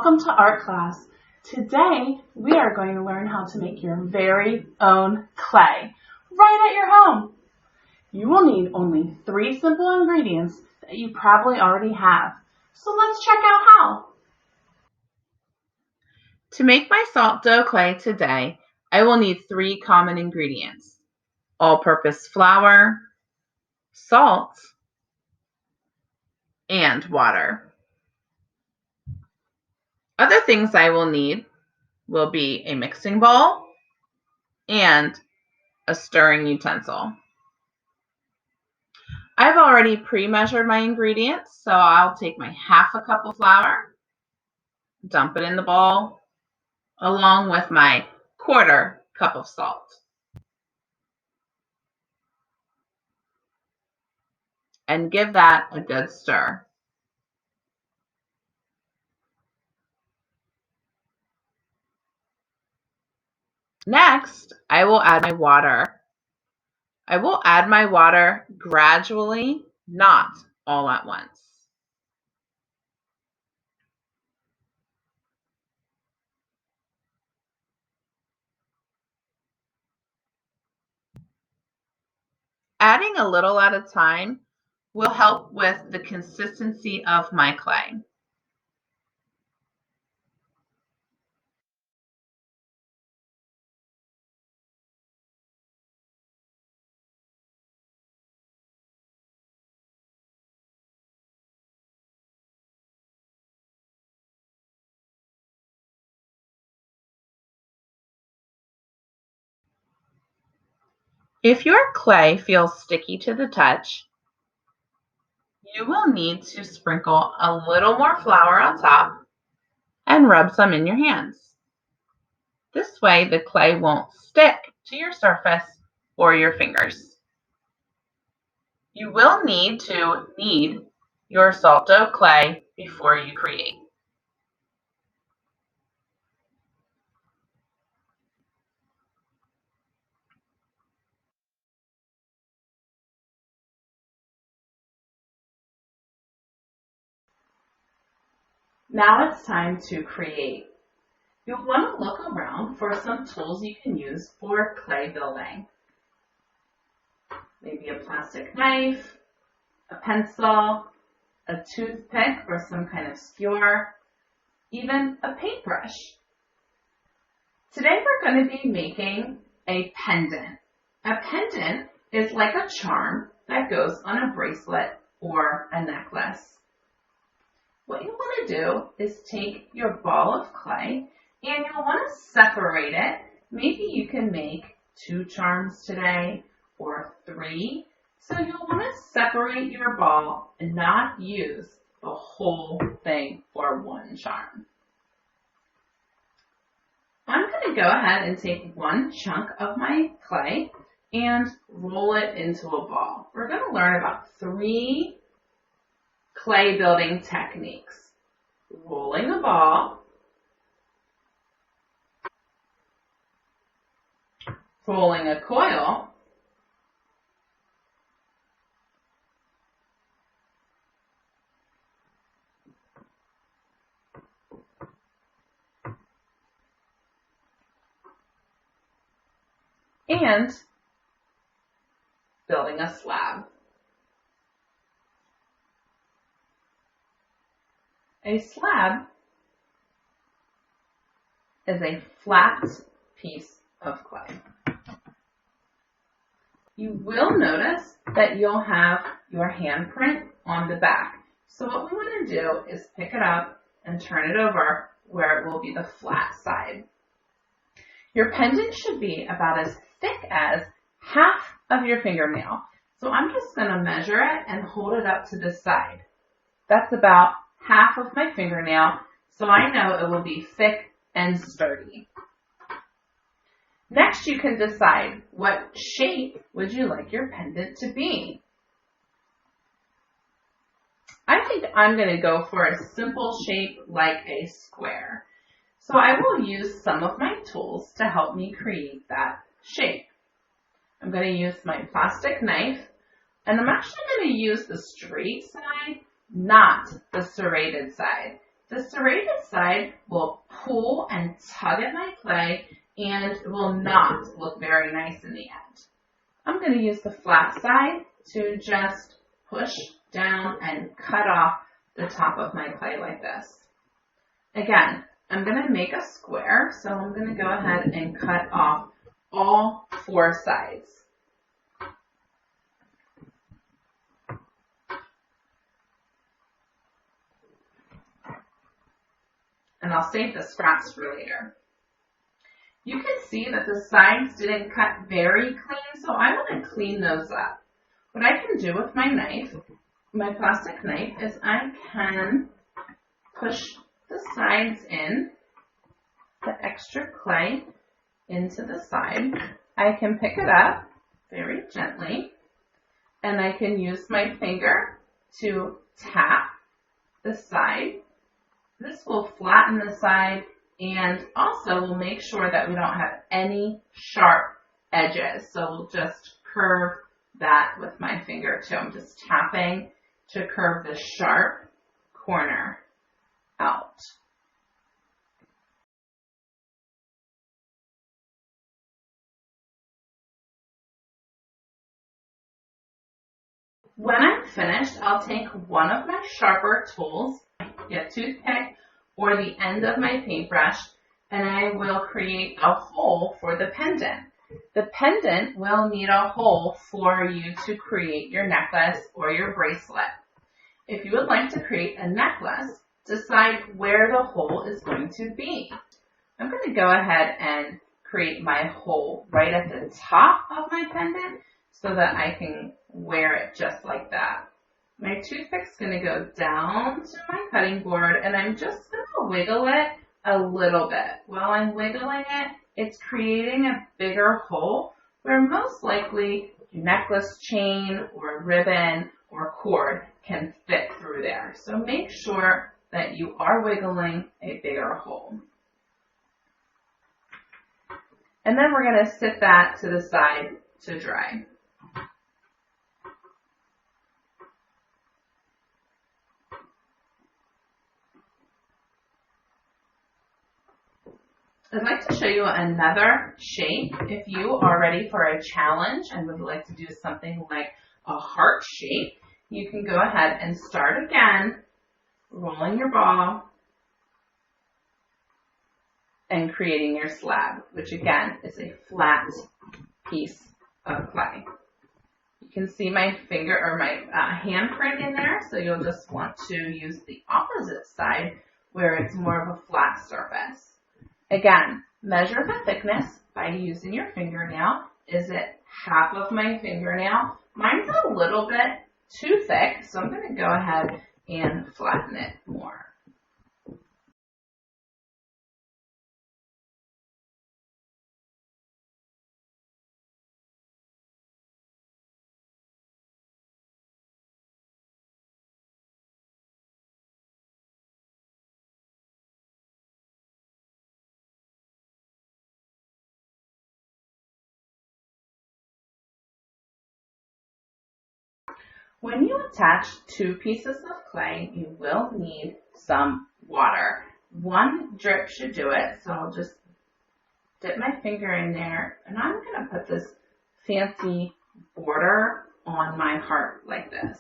Welcome to art class. Today we are going to learn how to make your very own clay right at your home. You will need only 3 simple ingredients that you probably already have. So let's check out how. To make my salt dough clay today, I will need 3 common ingredients: all-purpose flour, salt, and water. Other things I will need will be a mixing bowl and a stirring utensil. I've already pre-measured my ingredients, so I'll take my ½ cup of flour, dump it in the bowl, along with my ½ cup of salt. And give that a good stir. Next, I will add my water. I will add my water gradually, not all at once. Adding a little at a time will help with the consistency of my clay. If your clay feels sticky to the touch, you will need to sprinkle a little more flour on top and rub some in your hands. This way the clay won't stick to your surface or your fingers. You will need to knead your salt dough clay before you create. Now it's time to create. You'll want to look around for some tools you can use for clay building. Maybe a plastic knife, a pencil, a toothpick or some kind of skewer, even a paintbrush. Today we're going to be making a pendant. A pendant is like a charm that goes on a bracelet or a necklace. What you want to do is take your ball of clay and you'll want to separate it. Maybe you can make 2 charms today or 3. So you'll want to separate your ball and not use the whole thing for 1 charm. I'm going to go ahead and take 1 chunk of my clay and roll it into a ball. We're going to learn about 3 clay building techniques: rolling a ball, rolling a coil, and building a slab. A slab is a flat piece of clay. You will notice that you'll have your handprint on the back. So what we want to do is pick it up and turn it over where it will be the flat side. Your pendant should be about as thick as half of your fingernail. So I'm just going to measure it and hold it up to the side. That's about half of my fingernail, so I know it will be thick and sturdy. Next, you can decide what shape would you like your pendant to be. I think I'm going to go for a simple shape like a square. So I will use some of my tools to help me create that shape. I'm going to use my plastic knife, and I'm actually going to use the straight side, not the serrated side. The serrated side will pull and tug at my clay and will not look very nice in the end. I'm going to use the flat side to just push down and cut off the top of my clay like this. Again, I'm going to make a square, so I'm going to go ahead and cut off all 4 sides. And I'll save the scraps for later. You can see that the sides didn't cut very clean, so I want to clean those up. What I can do with my knife, my plastic knife, is I can push the sides in, the extra clay into the side. I can pick it up very gently, and I can use my finger to tap the side. This will flatten the side and also will make sure that we don't have any sharp edges. So we'll just curve that with my finger too. I'm just tapping to curve the sharp corner out. When I'm finished, I'll take one of my sharper tools, a toothpick or the end of my paintbrush, and I will create a hole for the pendant. The pendant will need a hole for you to create your necklace or your bracelet. If you would like to create a necklace, decide where the hole is going to be. I'm going to go ahead and create my hole right at the top of my pendant so that I can wear it just like that. My toothpick's going to go down to my cutting board, and I'm just going to wiggle it a little bit. While I'm wiggling it, it's creating a bigger hole where most likely your necklace chain or ribbon or cord can fit through there. So make sure that you are wiggling a bigger hole. And then we're going to sit that to the side to dry. I'd like to show you another shape. If you are ready for a challenge and would like to do something like a heart shape, you can go ahead and start again, rolling your ball and creating your slab, which again is a flat piece of clay. You can see my finger or my handprint in there, so you'll just want to use the opposite side where it's more of a flat surface. Again, measure the thickness by using your fingernail. Is it half of my fingernail? Mine's a little bit too thick, so I'm going to go ahead and flatten it more. When you attach 2 pieces of clay, you will need some water. 1 drip should do it, so I'll just dip my finger in there, and I'm going to put this fancy border on my heart like this.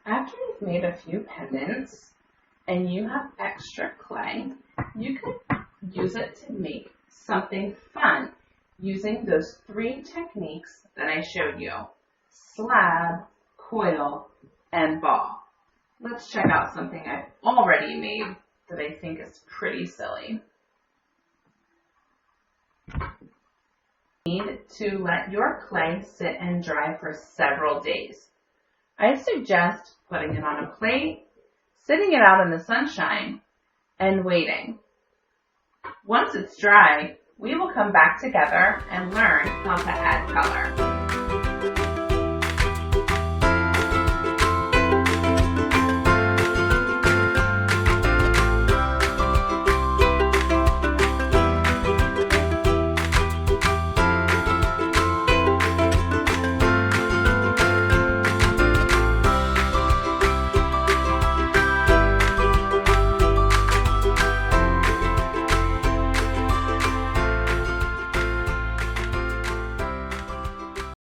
After you've made a few pendants and you have extra clay, you can use it to make something fun using those 3 techniques that I showed you: slab, coil, and ball. Let's check out something I've already made that I think is pretty silly. You need to let your clay sit and dry for several days. I suggest putting it on a plate, sitting it out in the sunshine, and waiting. Once it's dry, we will come back together and learn how to add color.